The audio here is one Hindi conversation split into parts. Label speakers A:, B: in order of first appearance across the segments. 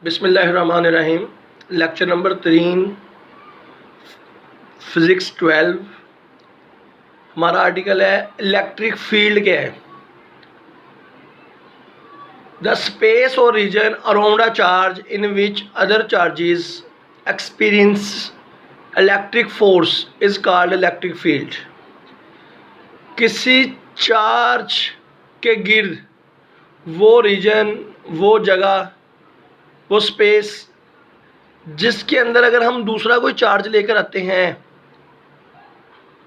A: बिस्मिल्लाहिर्रहमानिर्रहीम। Lecture number 3 physics 12। हमारा आर्टिकल है इलेक्ट्रिक फील्ड क्या है। द स्पेस और region around a charge in which other charges experience electric force is called electric field. किसी चार्ज के गिर्द वो रीजन, वो जगह, वो स्पेस जिसके अंदर अगर हम दूसरा कोई चार्ज लेकर आते हैं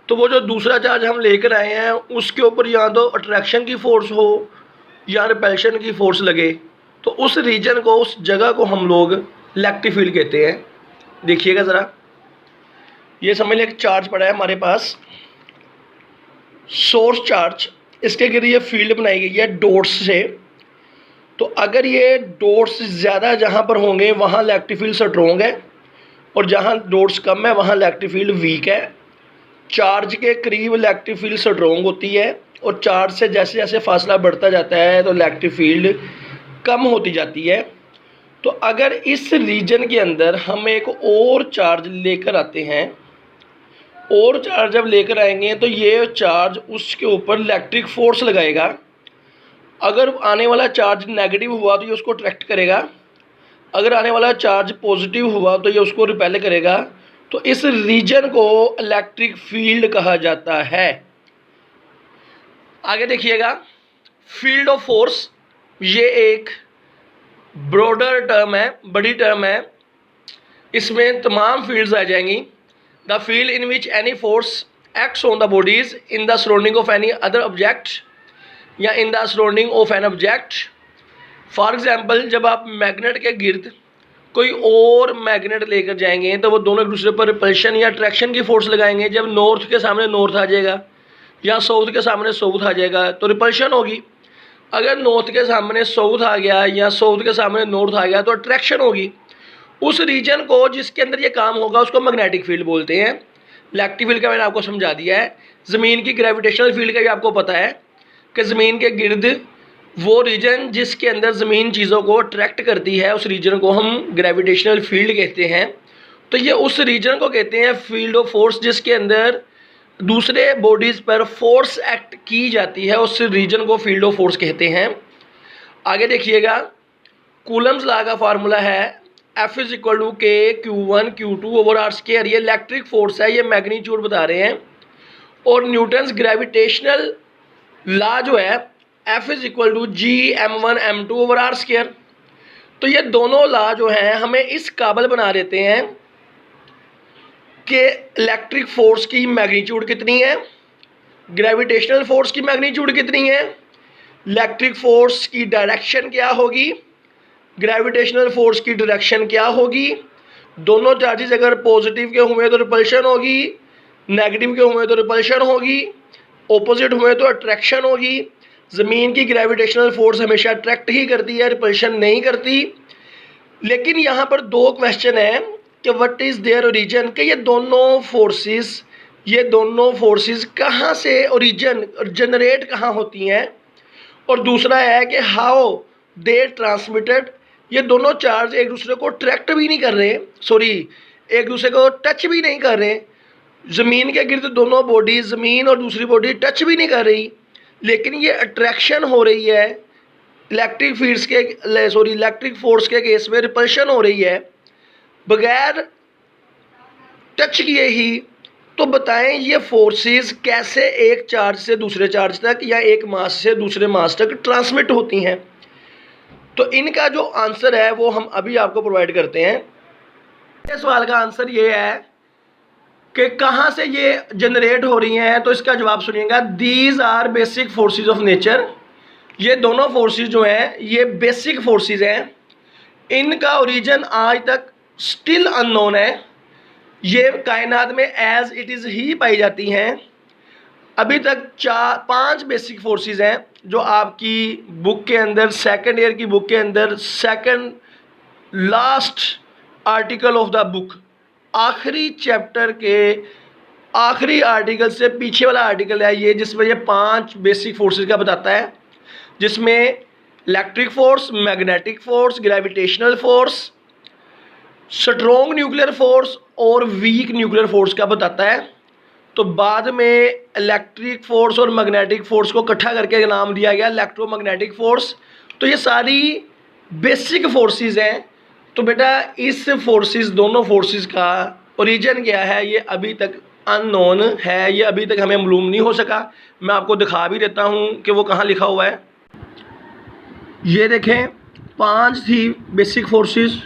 A: तो वो जो दूसरा चार्ज हम लेकर आए हैं उसके ऊपर या तो अट्रैक्शन की फोर्स हो या रिपल्शन की फोर्स लगे, तो उस रीजन को, उस जगह को हम लोग इलेक्ट्रिक फील्ड कहते हैं। देखिएगा ज़रा, ये समझ लें एक चार्ज पड़ा है हमारे पास, सोर्स चार्ज। इसके गिर्द ये फील्ड बनाई गई है डॉट्स से। तो अगर ये डॉट्स ज़्यादा जहाँ पर होंगे वहाँ इलेक्ट्रिक फील्ड स्ट्रॉन्ग है और जहाँ डॉट्स कम है वहाँ इलेक्ट्रिक फील्ड वीक है। चार्ज के करीब इलेक्ट्रिक फील्ड स्ट्रॉन्ग होती है और चार्ज से जैसे जैसे फासला बढ़ता जाता है तो इलेक्ट्रिक फील्ड कम होती जाती है। तो अगर इस रीजन के अंदर हम एक और चार्ज लेकर आते हैं, और चार्ज जब लेकर आएंगे तो ये चार्ज उसके ऊपर इलेक्ट्रिक फोर्स लगाएगा। अगर आने वाला चार्ज नेगेटिव हुआ तो ये उसको अट्रैक्ट करेगा, अगर आने वाला चार्ज पॉजिटिव हुआ तो ये उसको रिपेल करेगा। तो इस रीजन को इलेक्ट्रिक फील्ड कहा जाता है। आगे देखिएगा, फील्ड ऑफ फोर्स, ये एक ब्रॉडर टर्म है, बड़ी टर्म है। इसमें तमाम फील्ड्स आ जाएंगी। The field in which any force acts on the bodies in the surrounding of any other object या in the surrounding of an object. For example, जब आप मैग्नेट के गिर्द कोई और मैग्नेट लेकर जाएंगे तो वो दोनों एक दूसरे पर रिपल्शन या अट्रैक्शन की फोर्स लगाएंगे। जब नॉर्थ के सामने नॉर्थ आ जाएगा या साउथ के सामने साउथ आ जाएगा तो रिपल्शन होगी। अगर नॉर्थ के सामने साउथ आ गया या साउथ के सामने नॉर्थ आ गया तो अट्रैक्शन होगी। उस रीजन को जिसके अंदर ये काम होगा उसको मैग्नेटिक फील्ड बोलते हैं। इलेक्ट्रिक फील्ड का मैंने आपको समझा दिया है। ज़मीन की ग्रेविटेशनल फील्ड का भी आपको पता है कि ज़मीन के गिर्द वो रीजन जिसके अंदर ज़मीन चीज़ों को अट्रैक्ट करती है, उस रीजन को हम ग्रेविटेशनल फील्ड कहते हैं। तो ये उस रीजन को कहते हैं फील्ड ऑफ फोर्स जिसके अंदर दूसरे बॉडीज़ पर फोर्स एक्ट की जाती है, उस रीजन को फील्ड ऑफ फोर्स कहते हैं। आगे देखिएगा, कूलम्स लॉ का फार्मूला है F is equal to K Q1 Q2 over r square. ये इलेक्ट्रिक फोर्स है, ये मैग्नीट्यूड बता रहे हैं। और न्यूटन्स ग्रेविटेशनल लॉ जो है F is equal to G m1 m2 over r square. तो ये दोनों लॉ जो हैं हमें इस काबिल बना देते हैं कि इलेक्ट्रिक फोर्स की मैग्नीट्यूड कितनी है, ग्रेविटेशनल फोर्स की मैग्नीट्यूड कितनी है, इलेक्ट्रिक फोर्स की डायरेक्शन क्या होगी, ग्रेविटेशनल फोर्स की डायरेक्शन क्या होगी। दोनों चार्जेस अगर पॉजिटिव के हुए तो रिपल्शन होगी, नेगेटिव के हुए तो रिपल्शन होगी, ऑपोजिट हुए तो अट्रैक्शन होगी। ज़मीन की ग्रेविटेशनल फोर्स हमेशा अट्रैक्ट ही करती है, रिपल्शन नहीं करती। लेकिन यहाँ पर दो क्वेश्चन है कि व्हाट इज़ देयर ओरिजिन, कि ये दोनों फोर्सेस कहाँ से ओरिजिन जनरेट कहाँ होती हैं, और दूसरा है कि हाउ दे ट्रांसमिटेड। ये दोनों चार्ज एक दूसरे को अट्रैक्ट भी नहीं कर रहे, एक दूसरे को टच भी नहीं कर रहे। ज़मीन के गिर्द दोनों बॉडी, ज़मीन और दूसरी बॉडी टच भी नहीं कर रही, लेकिन ये अट्रैक्शन हो रही है। इलेक्ट्रिक फोर्स के केस में रिपल्शन हो रही है बगैर टच किए ही। तो बताएं ये फोर्सेस कैसे एक चार्ज से दूसरे चार्ज तक या एक मास से दूसरे मास तक ट्रांसमिट होती हैं। तो इनका जो आंसर है वो हम अभी आपको प्रोवाइड करते हैं। इस सवाल का आंसर ये है कि कहाँ से ये जनरेट हो रही हैं, तो इसका जवाब सुनिएगा। These are basic forces of nature. ये दोनों फोर्सेस जो हैं ये बेसिक फोर्सेस हैं। इनका ओरिजिन आज तक स्टिल अननोन है। ये कायनात में एज इट इज़ ही पाई जाती हैं। अभी तक 5 बेसिक फोर्सेस हैं जो आपकी बुक के अंदर, सेकंड ईयर की बुक के अंदर, second last article of the book, आखिरी चैप्टर के आखिरी आर्टिकल से पीछे वाला आर्टिकल है ये, जिसमें ये 5 बेसिक फोर्सेस का बताता है, जिसमें electric force, magnetic force, gravitational force, strong nuclear force और वीक न्यूक्लियर फोर्स का बताता है। तो बाद में इलेक्ट्रिक फोर्स और मैग्नेटिक फोर्स को इकट्ठा करके नाम दिया गया इलेक्ट्रोमैग्नेटिक फोर्स। तो ये सारी बेसिक फोर्सेस हैं। तो बेटा इस फोर्सेस, दोनों फोर्सेस का ओरिजिन क्या है ये अभी तक अननोन है, ये अभी तक हमें मालूम नहीं हो सका। मैं आपको दिखा भी देता हूँ कि वो कहाँ लिखा हुआ है। ये देखें, 5 थी basic forces,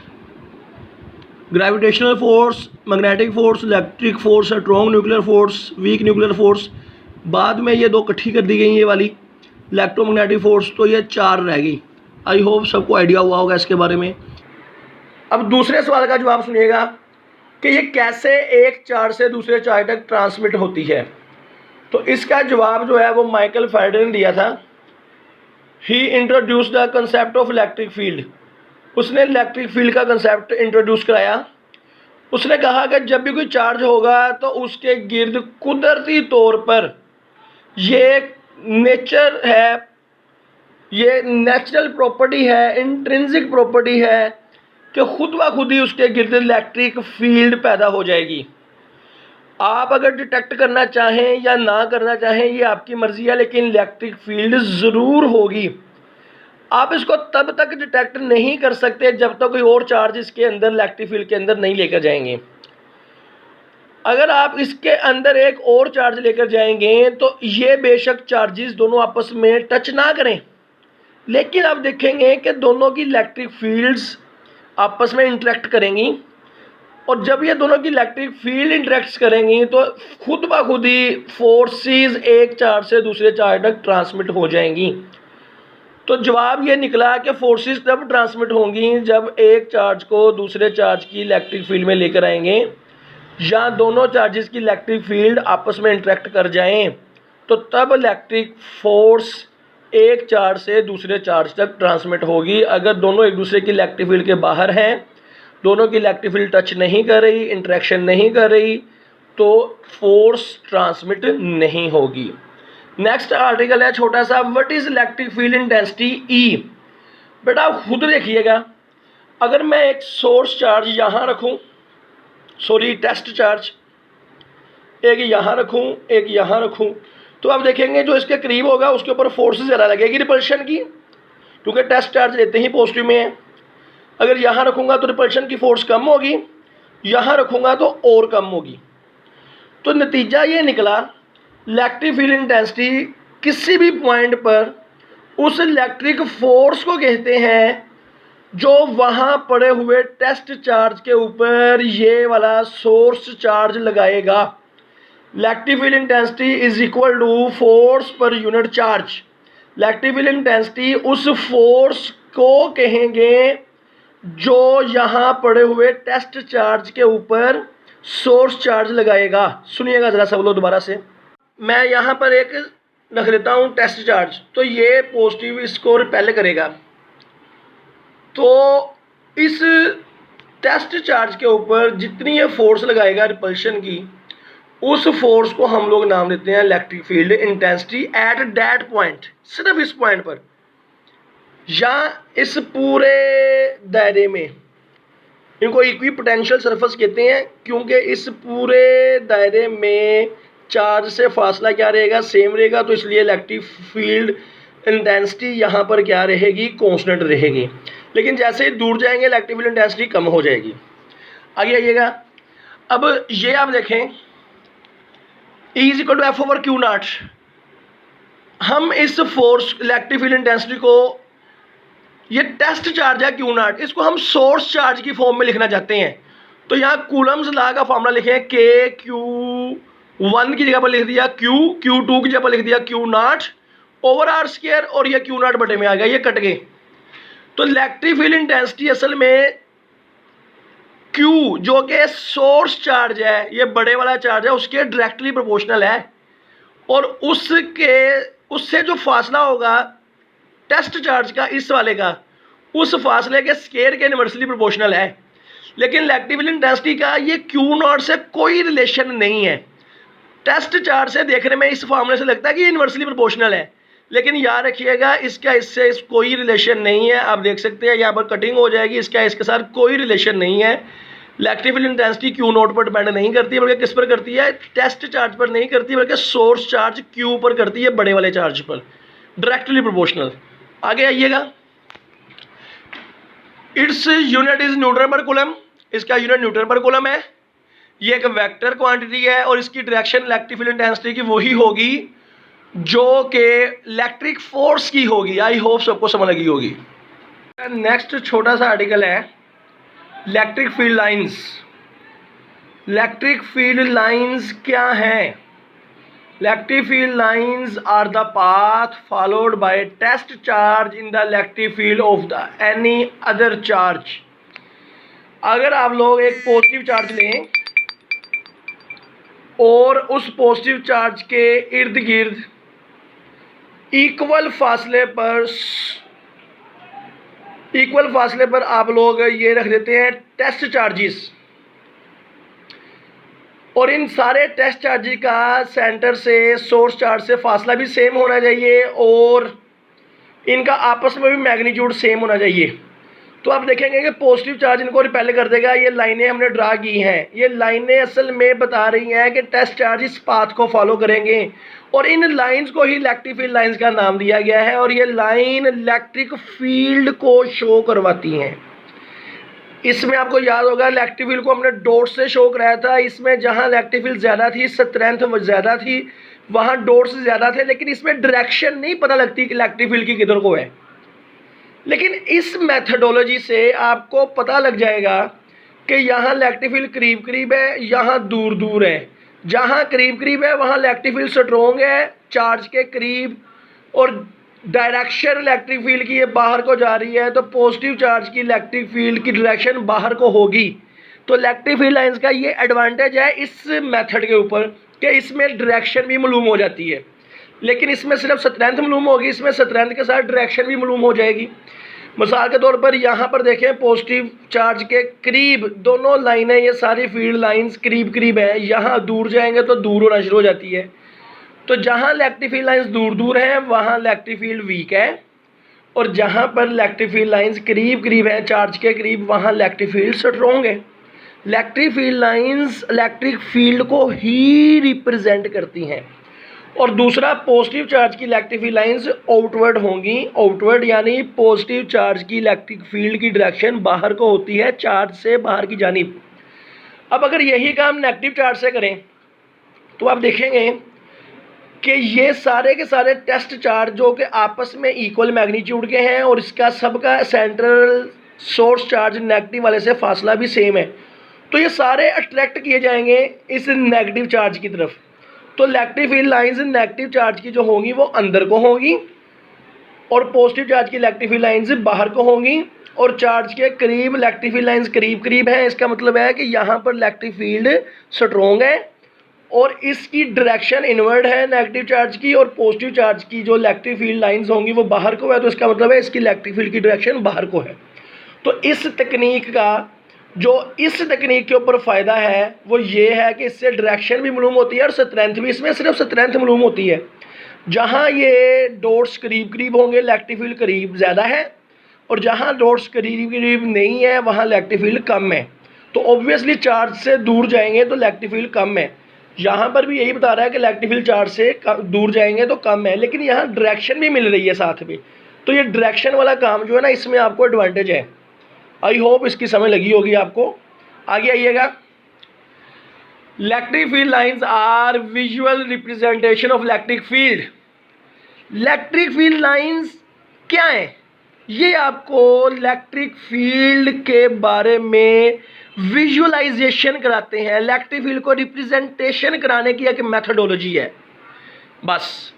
A: gravitational force, magnetic force, electric force, strong nuclear force, weak nuclear force. बाद में ये 2 इकट्ठी कर दी गई ये वाली इलेक्ट्रोमैग्नेटिक फोर्स। तो ये 4 रह गई। आई होप सबको आइडिया हुआ होगा इसके बारे में। अब दूसरे सवाल का जवाब सुनिएगा कि ये कैसे एक चार्ज से दूसरे चार्ज तक ट्रांसमिट होती है। तो इसका जवाब जो है वो माइकल फैराडे ने दिया था। He introduce the concept of electric field. उसने इलेक्ट्रिक फील्ड का कंसेप्ट इंट्रोड्यूस कराया। उसने कहा कि जब भी कोई चार्ज होगा तो उसके गिर्द कुदरती तौर पर ये नेचर है, ये नेचुरल प्रॉपर्टी है, इंट्रिंसिक प्रॉपर्टी है कि खुद ब खुद ही उसके गिर्द इलेक्ट्रिक फील्ड पैदा हो जाएगी। आप अगर डिटेक्ट करना चाहें या ना करना चाहें ये आपकी मर्ज़ी है, लेकिन इलेक्ट्रिक फील्ड ज़रूर होगी। आप इसको तब तक डिटेक्ट नहीं कर सकते जब तक कोई और चार्ज इसके अंदर इलेक्ट्रिक फील्ड के अंदर नहीं लेकर जाएंगे। अगर आप इसके अंदर एक और चार्ज लेकर जाएंगे तो ये बेशक चार्जेस दोनों आपस में टच ना करें, लेकिन आप देखेंगे कि दोनों की इलेक्ट्रिक फील्ड्स आपस में इंटरेक्ट करेंगी। और जब ये दोनों की इलेक्ट्रिक फील्ड इंटरेक्ट करेंगी तो खुद ब खुद ही फोर्सेस एक चार्ज से दूसरे चार्ज तक ट्रांसमिट हो जाएंगी। तो जवाब ये निकला कि फोर्सेस तब ट्रांसमिट होंगी जब एक चार्ज को दूसरे चार्ज की इलेक्ट्रिक फील्ड में लेकर आएंगे या दोनों चार्जेस की इलेक्ट्रिक फील्ड आपस में इंटरेक्ट कर जाएं, तो तब इलेक्ट्रिक फोर्स एक चार्ज से दूसरे चार्ज तक ट्रांसमिट होगी। अगर दोनों एक दूसरे की इलेक्ट्रिक फील्ड के बाहर हैं, दोनों की इलेक्ट्रिक फील्ड टच नहीं कर रही, इंटरेक्शन नहीं कर रही, तो फोर्स ट्रांसमिट नहीं होगी। नेक्स्ट आर्टिकल है छोटा सा, what is electric field intensity ई। बेटा आप खुद देखिएगा, अगर मैं एक सोर्स चार्ज यहाँ रखूँ, सॉरी टेस्ट चार्ज एक यहाँ रखूँ, एक यहाँ रखूँ, तो आप देखेंगे जो इसके करीब होगा उसके ऊपर फोर्स ज़्यादा लगेगी रिपल्शन की, क्योंकि टेस्ट चार्ज लेते ही पॉजिटिव में है। अगर यहाँ रखूँगा तो रिपल्शन की फोर्स कम होगी, यहाँ रखूँगा तो और कम होगी। तो नतीजा ये निकला, इलेक्ट्रिक फील्ड इंटेंसिटी किसी भी पॉइंट पर उस इलेक्ट्रिक फोर्स को कहते हैं जो वहाँ पड़े हुए टेस्ट चार्ज के ऊपर ये वाला सोर्स चार्ज लगाएगा। Electric field intensity is equal to force per unit charge. Electric field intensity उस फोर्स को कहेंगे जो यहाँ पड़े हुए टेस्ट चार्ज के ऊपर सोर्स चार्ज लगाएगा। सुनिएगा ज़रा सब लोग दोबारा से। मैं यहाँ पर एक रख लेता हूँ टेस्ट चार्ज, तो ये पॉजिटिव इसको रिपेल करेगा। तो इस टेस्ट चार्ज के ऊपर जितनी ये फोर्स लगाएगा रिपल्शन की, उस फोर्स को हम लोग नाम देते हैं electric field intensity at that point. सिर्फ इस पॉइंट पर या इस पूरे दायरे में, इनको इक्वी पोटेंशियल सरफेस कहते हैं, क्योंकि इस पूरे दायरे में चार्ज से फासला क्या रहेगा, सेम रहेगा। तो इसलिए इलेक्ट्रिक फील्ड इंटेंसिटी यहाँ पर क्या रहेगी, कांस्टेंट रहेगी। लेकिन जैसे ही दूर जाएंगे इलेक्ट्रिक फील्ड इंटेंसिटी कम हो जाएगी। आगे आइएगा। अब ये आप देखें, E is equal to F over q naught. हम इस फोर्स इलेक्ट्रिक फील्ड इंटेंसिटी को, ये टेस्ट चार्ज है क्यू नॉट, इसको हम सोर्स चार्ज की फॉर्म में लिखना चाहते हैं। तो यहाँ कूलम्स लॉ का फॉर्मूला लिखें, के क्यू वन की जगह पर लिख दिया क्यू टू की जगह पर लिख दिया q naught over r square, और ये क्यू नॉट बटे में आ गया, ये कट गए। तो इलेक्ट्रिक फील्ड इंटेंसिटी असल में क्यू जो कि सोर्स चार्ज है, ये बड़े वाला चार्ज है, उसके डायरेक्टली प्रोपोर्शनल है, और उससे जो फासला होगा टेस्ट चार्ज का इस वाले का, उस फासले के स्क्वायर के इनवर्सली प्रोपोर्शनल है। लेकिन इलेक्ट्रिक फील्ड इंटेंसिटी का ये क्यू नॉट से कोई रिलेशन नहीं है। टेस्ट चार्ज से देखने में इस फार्मूले से लगता है कि इनवर्सली प्रोपोर्शनल है, लेकिन याद रखिएगा इसका इससे कोई रिलेशन नहीं है। आप देख सकते हैं यहाँ पर कटिंग हो जाएगी, इसका इसके साथ कोई रिलेशन नहीं है। Electric field intensity Q note पर डिपेंड नहीं करती है, बल्कि किस पर करती है, टेस्ट चार्ज पर नहीं करती, बल्कि सोर्स चार्ज क्यू पर करती है, बड़े वाले चार्ज पर, डायरेक्टली प्रोपोर्शनल। आगे आइएगा, इट्स यूनिट इज न्यूटन पर कूलम, इसका यूनिट न्यूटन पर कूलम है। ये एक वेक्टर क्वांटिटी है और इसकी डायरेक्शन इलेक्ट्रिक फील्ड इंटेंसिटी की वही होगी जो कि इलेक्ट्रिक फोर्स की होगी। आई होप सबको समझ लगी होगी। नेक्स्ट छोटा सा आर्टिकल है electric field lines. Electric field lines क्या हैं? Electric field lines are the path followed by test charge in the electric field of the any other charge. अगर आप लोग एक पॉजिटिव चार्ज लें और उस पॉजिटिव चार्ज के इर्द गिर्द इक्वल फासले पर आप लोग ये रख देते हैं टेस्ट चार्जेस, और इन सारे टेस्ट चार्जेस का सेंटर से सोर्स चार्ज से फासला भी सेम होना चाहिए और इनका आपस में भी मैग्नीट्यूड सेम होना चाहिए। तो आप देखेंगे कि पॉजिटिव चार्ज इनको रिपेल कर देगा। ये लाइनें हमने ड्रा की हैं, ये लाइनें असल में बता रही हैं कि टेस्ट चार्ज इस पाथ को फॉलो करेंगे और इन लाइंस को ही इलेक्ट्रिक फील्ड लाइंस का नाम दिया गया है। और ये लाइन इलेक्ट्रिक फील्ड को शो करवाती हैं। इसमें आपको याद होगा इलेक्ट्रिक फील्ड को हमने डॉट से शो कराया था। इसमें जहां इलेक्ट्रिक फील्ड ज़्यादा थी, स्ट्रेंथ ज़्यादा थी, वहां डॉट्स ज़्यादा थे, लेकिन इसमें डायरेक्शन नहीं पता लगती कि इलेक्ट्रिक फील्ड की किधर को है। लेकिन इस मेथडोलॉजी से आपको पता लग जाएगा कि यहाँ इलेक्ट्रिक फील्ड करीब करीब है, यहाँ दूर दूर है। जहाँ करीब करीब है वहाँ इलेक्ट्रिक फील्ड स्ट्रॉन्ग है चार्ज के करीब, और डायरेक्शन इलेक्ट्रिक फील्ड की ये बाहर को जा रही है, तो पॉजिटिव चार्ज की इलेक्ट्रिक फील्ड की डायरेक्शन बाहर को होगी। तो इलेक्ट्रिक फील्ड लाइंस का ये एडवांटेज है इस मेथड के ऊपर कि इसमें डायरेक्शन भी मालूम हो जाती है, लेकिन इसमें सिर्फ स्ट्रेंथ मालूम होगी, इसमें स्ट्रेंथ के साथ डायरेक्शन भी मालूम हो जाएगी। मिसाल के तौर पर यहाँ पर देखें पॉजिटिव चार्ज के करीब दोनों लाइनें, ये सारी फील्ड लाइंस करीब करीब है, यहाँ दूर जाएंगे तो दूर होना शुरू हो जाती है। तो जहाँ इलेक्ट्रिक फील्ड लाइंस दूर दूर हैं वहाँ इलेक्ट्रिक फील्ड वीक है, और जहाँ पर इलेक्ट्रिक फील्ड लाइंस करीब करीब हैं चार्ज के करीब वहाँ इलेक्ट्रिक फील्ड स्ट्रॉन्ग है। Electric field lines electric field को ही रिप्रेजेंट करती हैं। और दूसरा, पॉजिटिव चार्ज की इलेक्ट्रिक फील्ड लाइंस आउटवर्ड होंगी। आउटवर्ड यानी पॉजिटिव चार्ज की इलेक्ट्रिक फील्ड की डायरेक्शन बाहर को होती है, चार्ज से बाहर की जानिब। अब अगर यही काम नेगेटिव चार्ज से करें तो आप देखेंगे कि ये सारे के सारे टेस्ट चार्ज जो कि आपस में इक्वल मैग्नीट्यूड के हैं और इसका सबका सेंट्रल सोर्स चार्ज नेगेटिव वाले से फासला भी सेम है, तो ये सारे अट्रैक्ट किए जाएंगे इस नेगेटिव चार्ज की तरफ। तो electric field lines negative charge की जो होंगी वो अंदर को होंगी और पॉजिटिव चार्ज की इलेक्ट्रिक फील्ड लाइंस बाहर को होंगी, और चार्ज के करीब इलेक्ट्रिक फील्ड लाइंस करीब करीब हैं। इसका मतलब है कि यहाँ पर इलेक्ट्रिक फील्ड स्ट्रॉन्ग है और इसकी डायरेक्शन इनवर्ड है नेगेटिव चार्ज की, और पॉजिटिव चार्ज की जो इलेक्ट्रिक फील्ड लाइंस होंगी वो बाहर को है, तो इसका मतलब है इसकी इलेक्ट्रिक फील्ड की डायरेक्शन बाहर को है। तो इस तकनीक के ऊपर फ़ायदा है वो ये है कि इससे डायरेक्शन भी मालूम होती है और स्ट्रेंथ भी। इसमें सिर्फ स्ट्रेंथ मालूम होती है, जहाँ ये डॉट्स करीब करीब होंगे इलेक्ट्रिक फील्ड करीब ज़्यादा है, और जहाँ डॉट्स करीब करीब नहीं है वहाँ इलेक्ट्रिक फील्ड कम है। तो ऑब्वियसली चार्ज से दूर जाएंगे तो इलेक्ट्रिक फील्ड कम है। यहाँ पर भी यही बता रहा है कि इलेक्ट्रिक फील्ड चार्ज से दूर जाएंगे तो कम है, लेकिन यहाँ डायरेक्शन भी मिल रही है साथ में। तो ये डायरेक्शन वाला काम जो है ना, इसमें आपको एडवांटेज है। आई होप इसकी समझ लगी होगी आपको। आगे आइएगा, electric field lines are visual representation of electric field. Electric field lines क्या है? ये आपको इलेक्ट्रिक फील्ड के बारे में विजुअलाइजेशन कराते हैं। इलेक्ट्रिक फील्ड को रिप्रेजेंटेशन कराने की एक मेथडोलॉजी है बस।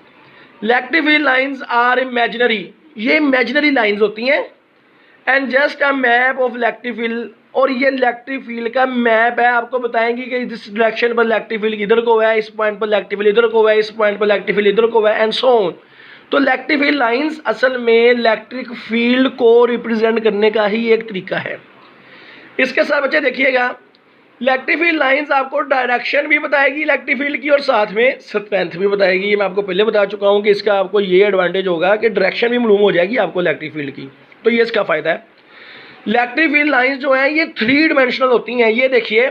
A: Electric field lines are imaginary, ये इमेजिनरी लाइंस होती हैं, and just a map of electric field, और ये इलेक्ट्रिक फील्ड का मैप है। आपको बताएंगी कि इस डायरेक्शन पर इलेक्ट्रिक फील्ड इधर को है, इस पॉइंट पर इलेक्ट्रिक फील्ड इधर को है, इस पॉइंट पर इलेक्ट्रिक फील्ड इधर को है, एंड सो ऑन। तो इलेक्ट्रिक फील्ड लाइंस असल में इलेक्ट्रिक फील्ड को रिप्रेजेंट करने का ही एक तरीका है। इसके साथ बच्चे देखिएगा, इलेक्ट्रिक फील्ड लाइंस आपको डायरेक्शन भी बताएगी इलेक्ट्रिक फील्ड की और साथ में स्ट्रेंथ भी बताएगी। ये मैं आपको पहले बता चुका हूँ कि इसका आपको ये एडवांटेज होगा कि डायरेक्शन भी मालूम हो जाएगी आपको इलेक्ट्रिक फील्ड की, तो ये इसका फ़ायदा है। इलेक्ट्रिक फील्ड लाइंस जो हैं ये 3 डिमेंशनल होती हैं। ये देखिए,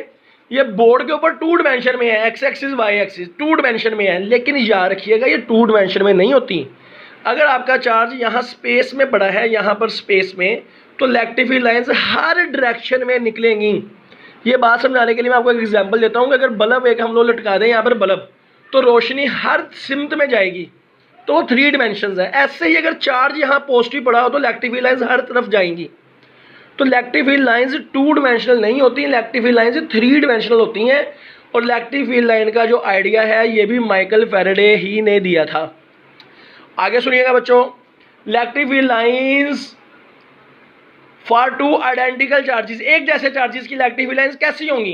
A: ये बोर्ड के ऊपर 2 डिमेंशन में है, X axis Y axis 2 dimension में है, लेकिन याद रखिएगा ये 2 डिमेंशन में नहीं होती। अगर आपका चार्ज यहाँ स्पेस में पड़ा है, यहाँ पर स्पेस में, तो इलेक्ट्रिक फील्ड लाइंस हर डायरेक्शन में निकलेंगी। ये बात समझाने के लिए मैं आपको एक एग्जांपल देता हूँ कि अगर बल्ब एक हम लोग लटका दें यहाँ पर बल्ब, तो रोशनी हर सिमत में जाएगी, तो वो 3 डिमेंशंस है। ऐसे ही अगर चार्ज यहाँ पॉजिटिव पड़ा हो तो इलेक्ट्रिक फील्ड लाइंस हर तरफ जाएंगी। तो इलेक्ट्रिक फील्ड लाइंस 2 डिमेंशनल नहीं होती, इलेक्ट्रिक फील्ड लाइंस 3 डिमेंशनल होती हैं। और इलेक्ट्रिक फील्ड लाइन का जो आइडिया है ये भी माइकल फैराडे ही ने दिया था। आगे सुनिएगा बच्चों, electric field lines for 2 identical charges, एक जैसे चार्जेस की इलेक्ट्रिक फील्ड लाइंस कैसी होंगी?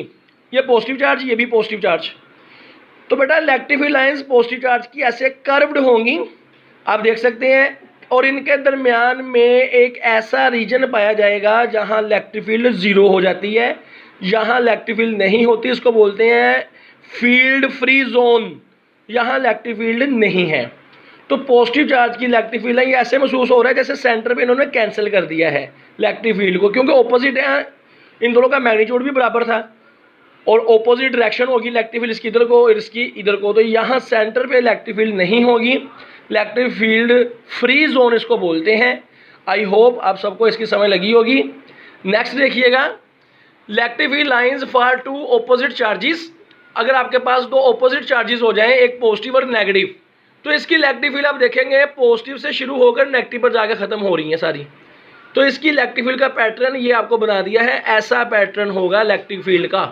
A: ये पॉजिटिव चार्ज, ये भी पॉजिटिव चार्ज। तो बेटा electric field lines positive charge की ऐसे कर्व्ड होंगी, आप देख सकते हैं, और इनके दरमियान में एक ऐसा रीजन पाया जाएगा जहां इलेक्ट्रिक फील्ड 0 हो जाती है, यहाँ इलेक्ट्रिक फील्ड नहीं होती, इसको बोलते हैं फील्ड फ्री जोन, यहाँ इलेक्ट्रिक फील्ड नहीं है। तो पॉजिटिव चार्ज की इलेक्ट्रिक फील्ड है, ये ऐसे महसूस हो रहा है जैसे सेंटर पे इन्होंने कैंसिल कर दिया है इलेक्ट्रिक फील्ड को, क्योंकि ऑपोजिट है, इन दोनों का मैग्नीट्यूड भी बराबर था और ऑपोजिट डायरेक्शन होगी इलेक्ट्रिक फील्ड इसकी इधर को और इसकी इधर को, तो यहाँ सेंटर पे इलेक्ट्रिक फील्ड नहीं होगी, इलेक्ट्रिक फील्ड फ्री जोन इसको बोलते हैं। आई होप आप सबको इसकी समझ लगी होगी। नेक्स्ट देखिएगा, electric field lines for 2 opposite charges, अगर आपके पास 2 ऑपोजिट चार्जेस हो जाएं, एक पॉजिटिव और नेगेटिव, तो इसकी इलेक्ट्रिक फील्ड आप देखेंगे पॉजिटिव से शुरू होकर नेगेटिव पर जाकर ख़त्म हो रही हैं सारी। तो इसकी इलेक्ट्रिक फील्ड का पैटर्न ये आपको बना दिया है, ऐसा पैटर्न होगा इलेक्ट्रिक फील्ड का।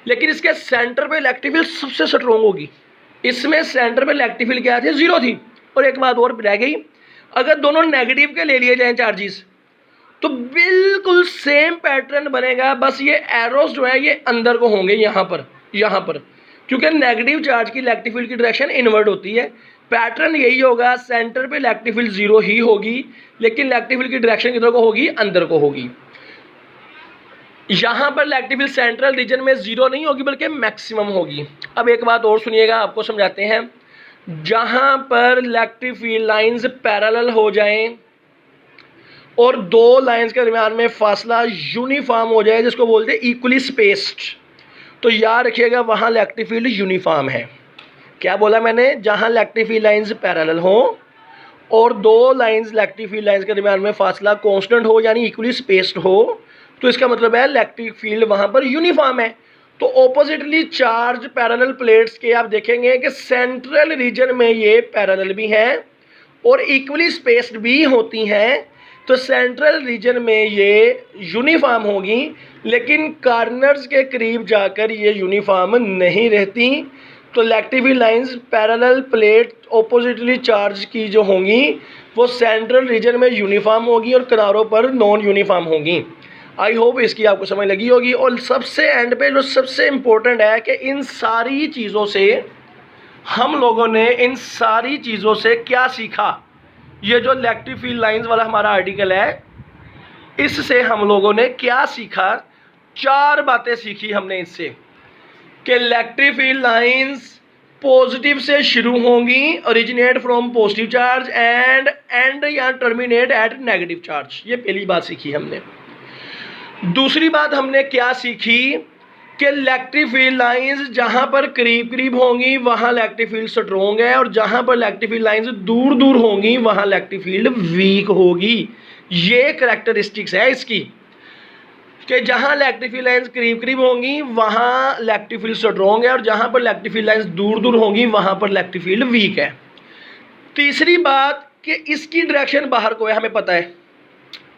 A: लेकिन इसके सेंटर पे इलेक्ट्रिक फील्ड सबसे स्ट्रॉन्ग होगी, इसमें सेंटर पे इलेक्ट्रिक फील्ड क्या थी? 0 थी। और एक बात और रह गई, अगर दोनों नेगेटिव के ले लिए जाएँ चार्जेस तो बिल्कुल सेम पैटर्न बनेगा, बस ये एरोस जो है ये अंदर को होंगे यहाँ पर, क्योंकि नेगेटिव चार्ज की इलेक्ट्रिक फील्ड की डायरेक्शन इनवर्ट होती है। पैटर्न यही होगा, सेंटर पे इलेक्ट्रिक फील्ड 0 ही होगी, लेकिन इलेक्ट्रिक फील्ड की डायरेक्शन किधर को होगी? अंदर को होगी। यहाँ पर इलेक्ट्रिक फील्ड सेंट्रल रीजन में 0 नहीं होगी बल्कि मैक्सिमम होगी। अब एक बात और सुनिएगा, आपको समझाते हैं। जहाँ पर इलेक्ट्रिक फील्ड लाइंस पैरेलल हो जाएं और 2 लाइंस के दरमियान में फासला यूनिफॉर्म हो जाए, जिसको बोलते हैं इक्वली स्पेस्ड, तो याद रखिएगा वहाँ इलेक्ट्रिक फील्ड यूनिफॉर्म है। क्या बोला मैंने? जहाँ इलेक्ट्रिक फील्ड लाइंस पैरेलल हो और 2 लाइंस इलेक्ट्रिक फील्ड लाइंस के दरमियान में फासला कांस्टेंट हो, यानी इक्वली स्पेस्ड हो, तो इसका मतलब है इलेक्ट्रिक फील्ड वहाँ पर यूनिफॉर्म है। तो ऑपोजिटली चार्ज पैरेलल प्लेट्स के आप देखेंगे कि सेंट्रल रीजन में ये पैरेलल भी हैं और इक्वली स्पेस्ड भी होती हैं, तो सेंट्रल रीजन में ये यूनिफॉर्म होगी, लेकिन कॉर्नर्स के करीब जाकर ये यूनिफॉर्म नहीं रहती। तो electric field lines parallel plate oppositely charge की जो होंगी वो सेंट्रल रीजन में यूनिफॉर्म होगी और किनारों पर नॉन यूनिफॉर्म होंगी। आई होप इसकी आपको समझ लगी होगी। और सबसे एंड पे जो सबसे इम्पोर्टेंट है कि इन सारी चीज़ों से हम लोगों ने इन सारी चीज़ों से क्या सीखा, ये जो इलेक्ट्रिक फील्ड लाइंस वाला हमारा आर्टिकल है, इससे हम लोगों ने क्या सीखा? 4 बातें सीखी हमने इससे, कि इलेक्ट्रिक फील्ड लाइंस पॉजिटिव से शुरू होंगी, originate from positive charge and and या टर्मिनेट एट नेगेटिव चार्ज। ये पहली बात सीखी हमने। दूसरी बात हमने क्या सीखी कि इलेक्ट्रिक फील्ड लाइंस जहां पर करीब करीब होंगी वहां इलेक्ट्रिक फील्ड स्ट्रॉन्ग है, और जहां पर इलेक्ट्रिक फील्ड लाइंस दूर दूर होंगी वहां इलेक्ट्रिक फील्ड वीक होगी। ये करैक्टरिस्टिक्स है इसकी, कि जहां इलेक्ट्रिक फील्ड लाइंस करीब करीब होंगी वहां इलेक्ट्रिक फील्ड स्ट्रॉन्ग है, और जहां पर इलेक्ट्रिक फील्ड लाइंस दूर दूर होंगी वहां पर इलेक्ट्रिक फील्ड वीक है। तीसरी बात कि इसकी डायरेक्शन बाहर को है, हमें पता है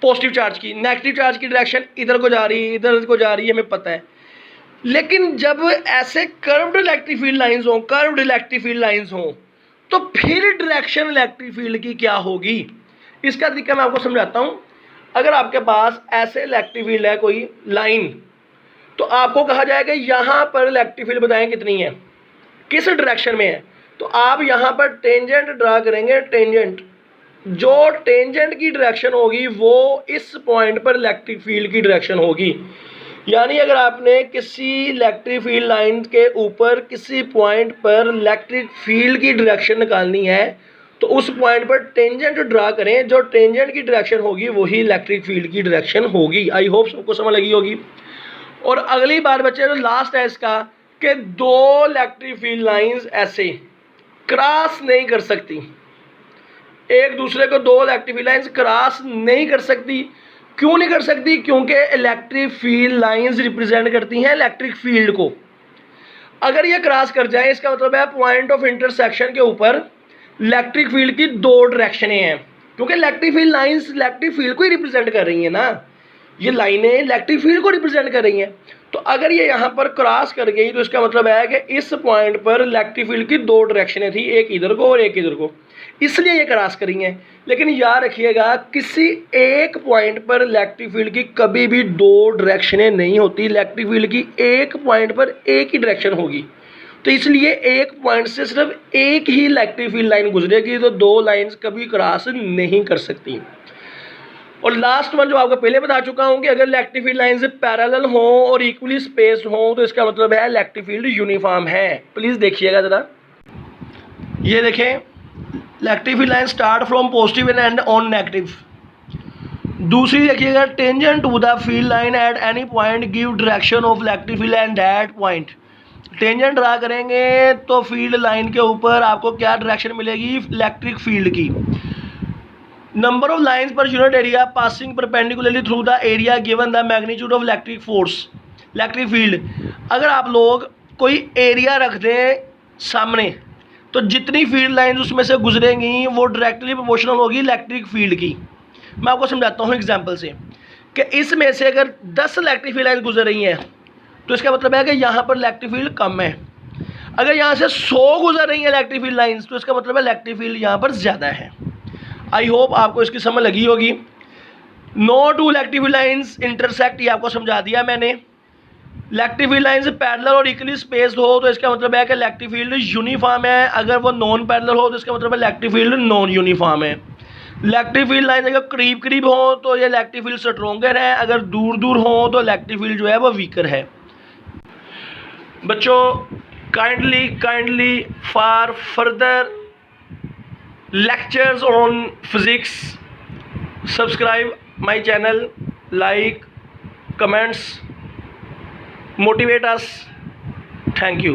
A: पॉजिटिव चार्ज की, नेगेटिव चार्ज की डायरेक्शन इधर को जा रही है, इधर को जा रही है, हमें पता है। लेकिन जब ऐसे कर्व्ड इलेक्ट्रिक फील्ड लाइंस हों, कर्व्ड इलेक्ट्रिक फील्ड लाइंस हों, तो फिर डायरेक्शन इलेक्ट्रिक फील्ड की क्या होगी? इसका तरीका मैं आपको समझाता हूं। अगर आपके पास ऐसे इलेक्ट्रिक फील्ड है कोई लाइन, तो आपको कहा जाएगा यहाँ पर इलेक्ट्रिक फील्ड बताएं कितनी है, किस डायरेक्शन में है, तो आप यहाँ पर टेंजेंट ड्रा करेंगे। टेंजेंट, जो टेंजेंट की डायरेक्शन होगी वो इस पॉइंट पर इलेक्ट्रिक फील्ड की डायरेक्शन होगी। यानी अगर आपने किसी इलेक्ट्रिक फील्ड लाइन के ऊपर किसी पॉइंट पर इलेक्ट्रिक फील्ड की डायरेक्शन निकालनी है तो उस पॉइंट पर टेंजेंट ड्रा करें, जो टेंजेंट की डायरेक्शन होगी वही इलेक्ट्रिक फील्ड की डायरेक्शन होगी। आई होप सबको समझ लगी होगी। और अगली बार बच्चे जो लास्ट है इसका कि दो इलेक्ट्रिक फील्ड लाइंस ऐसे क्रॉस नहीं कर सकती, एक दूसरे को दो इलेक्ट्रिक फील्ड लाइंस क्रॉस नहीं कर सकती। क्यों नहीं कर सकती? क्योंकि इलेक्ट्रिक फील्ड लाइंस रिप्रेजेंट करती हैं इलेक्ट्रिक फील्ड को। अगर ये क्रॉस कर जाए इसका मतलब है पॉइंट ऑफ इंटरसेक्शन के ऊपर इलेक्ट्रिक फील्ड की दो डायरेक्शनें हैं, क्योंकि electric field lines electric field को ही रिप्रेजेंट कर रही हैं ना, ये लाइनें इलेक्ट्रिक फील्ड को रिप्रेजेंट कर रही हैं। तो अगर ये यहाँ पर क्रॉस कर गई तो इसका मतलब है कि इस पॉइंट पर इलेक्ट्रिक फील्ड की दो डायरेक्शनें थी, एक इधर को और एक इधर को, इसलिए ये क्रॉस करी हैं। लेकिन याद रखिएगा किसी एक पॉइंट पर इलेक्ट्रिक फील्ड की कभी भी दो डायरेक्शनें नहीं होती, इलेक्ट्रिक फील्ड की एक पॉइंट पर एक ही डायरेक्शन होगी। तो इसलिए एक पॉइंट से सिर्फ एक ही इलेक्ट्रिक फील्ड लाइन गुजरेगी, तो दो लाइंस कभी क्रॉस नहीं कर सकती। और लास्ट वन जो आपको पहले बता चुका हूं कि अगर इलेक्ट्रिक फील्ड लाइन से पैरेलल हो और इक्वली स्पेस्ड हो तो इसका मतलब है इलेक्ट्रिक फील्ड यूनिफॉर्म है। प्लीज़ देखिएगा ज़रा, ये देखें electric field line start from positive and end on negative. दूसरी देखिएगा tangent to the field line at any point give direction of electric field and that point. Tangent draw करेंगे तो फील्ड लाइन के ऊपर आपको क्या डायरेक्शन मिलेगी? इलेक्ट्रिक फील्ड की। Number of lines per unit area passing perpendicularly through the area given the magnitude of electric force electric field. अगर आप लोग कोई एरिया रख दें सामने तो जितनी फील्ड लाइंस उसमें से गुजरेंगी वो डायरेक्टली प्रोपोर्शनल होगी इलेक्ट्रिक फील्ड की। मैं आपको समझाता हूँ एग्जांपल से कि इसमें से अगर 10 इलेक्ट्रिक फील्ड लाइंस गुजर रही हैं तो इसका मतलब है कि यहाँ पर इलेक्ट्रिक फील्ड कम है। अगर यहाँ से 100 गुजर रही हैं इलेक्ट्रिक फील्ड लाइंस तो इसका मतलब है इलेक्ट्रिक फील्ड यहाँ पर ज़्यादा है। आई होप आपको इसकी समझ लगी होगी। No two electric field lines intersect, ये आपको समझा दिया मैंने। इलेक्ट्रिक फील्ड लाइंस पैरेलल और इक्वली स्पेस्ड हो तो इसका मतलब है कि इलेक्ट्रिक फील्ड यूनिफॉर्म है। अगर वो नॉन पैरेलल हो तो इसका मतलब है इलेक्ट्रिक फील्ड नॉन यूनिफॉर्म है। इलेक्ट्रिक फील्ड लाइन अगर करीब करीब हो तो ये इलेक्ट्रिक फील्ड स्ट्रोंगर है, अगर दूर दूर हो तो इलेक्ट्रिक फील्ड जो है वो वीकर है। बच्चों kindly for further lectures on physics subscribe my channel, like, comments, motivate us. Thank you.